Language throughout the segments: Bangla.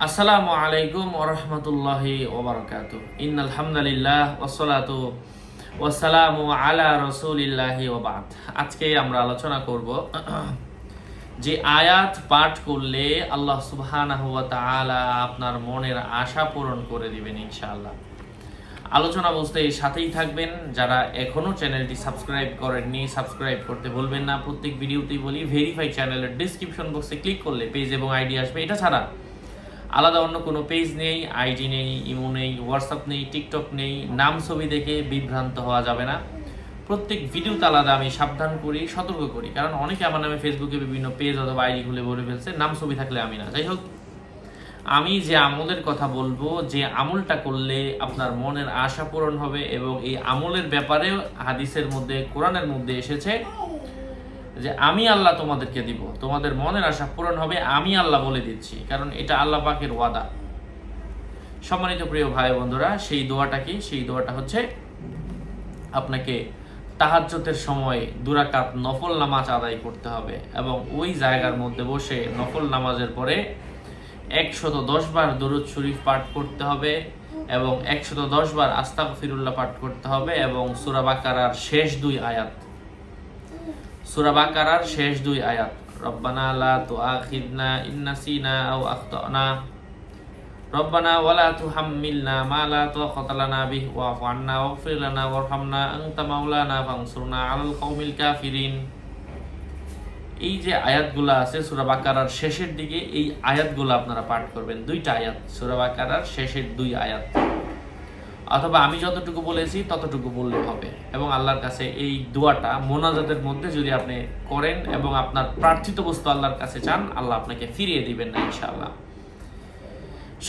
আসসালামু আলাইকুম ওয়া রাহমাতুল্লাহি ওয়া বারাকাতুহু। ইন্নাল হামদুলিল্লাহ ওয়াসসালাতু ওয়াসসালামু আলা রাসূলিল্লাহি ওয়া বা'দ। আজকে আমরা আলোচনা করব যে আয়াত পাঠ করলে আল্লাহ সুবহানাহু ওয়া তাআলা আপনার মনের আশা পূরণ করে দিবেন ইনশাআল্লাহ। আলোচনা বুঝতে সাথেই থাকবেন। যারা এখনো চ্যানেলটি সাবস্ক্রাইব করেননি, সাবস্ক্রাইব করতে ভুলবেন না। প্রত্যেক ভিডিওতেই বলি, ভেরিফাই চ্যানেলের ডেসক্রিপশন বক্সে ক্লিক করলে পেজ এবং আইডি আসবে। এটা ছাড়া আলাদা অন্য কোনো পেজ নেই, আইডি নেই, ইমো নেই, হোয়াটসঅ্যাপ নেই, টিকটক নেই। নাম ছবি দেখে বিভ্রান্ত হওয়া যাবে না। প্রত্যেক ভিডিওতে আলাদা আমি সাবধান করি, সতর্ক করি, কারণ অনেকে আমার নামে ফেসবুকে বিভিন্ন পেজ অথবা আইডি খুলে ভরে ফেলছে, নাম ছবি থাকলে আমি না। যাই হোক, আমি যে আমলের কথা বলবো, যে আমলটা করলে আপনার মনের আশা পূরণ হবে, এবং এই আমলের ব্যাপারে হাদিসের মধ্যে, কোরআনের মধ্যে এসেছে যে আমি আল্লাহ তোমাদেরকে দিব, তোমাদের মনের আশা পূরণ হবে, আমি আল্লাহ বলে দিচ্ছি, কারণ এটা আল্লাহ পাকের ওয়াদা। সম্মানিত প্রিয় ভাই বন্ধুরা, সেই দোয়াটা কি? সেই দোয়াটা হচ্ছে আপনাকে তাহাজ্জুদের সময় 2 রাকাত নফল নামাজ আদায় করতে হবে, এবং ওই জায়গার মধ্যে বসে নফল নামাজের পরে 110 বার দরুদ শরীফ পাঠ করতে হবে, এবং 110 বার আস্তাগফিরুল্লাহ পাঠ করতে হবে, এবং সূরা বাকারার শেষ 2 আয়াত, সূরা বাকারার শেষ 2 আয়াত, রব্বানা লা তুআখিযনা ইন নাসিনা আও আখতানা, রব্বানা ওয়ালা তুহাম্মিলনা মা লা তাকাতা লানা বিহি ওয়া'ফু আন্না ওয়াগফির লানা ওয়ারহামনা আনতা মাওলানা ফানসুরনা আলাল কওমিল কাফিরিন। এই যে আয়াতগুলো আছে সূরা বাকারার শেষের দিকে, এই আয়াতগুলো আপনারা পাঠ করবেন। 2টা আয়াত, সূরা বাকারার শেষের 2 আয়াত, অথবা আমি যতটুকু বলেছি ততটুকু বললে হবে। এবং আল্লাহর কাছে এই দোয়াটা মোনাজাতের মধ্যে যদি আপনি করেন এবং আপনার প্রার্থিত বস্তু আল্লাহর কাছে চান, আল্লাহ আপনাকে ফিরিয়ে দিবেন না ইনশাআল্লাহ।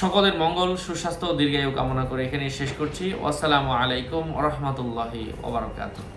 সকলের মঙ্গল, সুস্বাস্থ্য ও দীর্ঘায়ু কামনা করে এখানে শেষ করছি। আসসালামু আলাইকুম ওয়া রাহমাতুল্লাহি ওয়া বারাকাতুহু।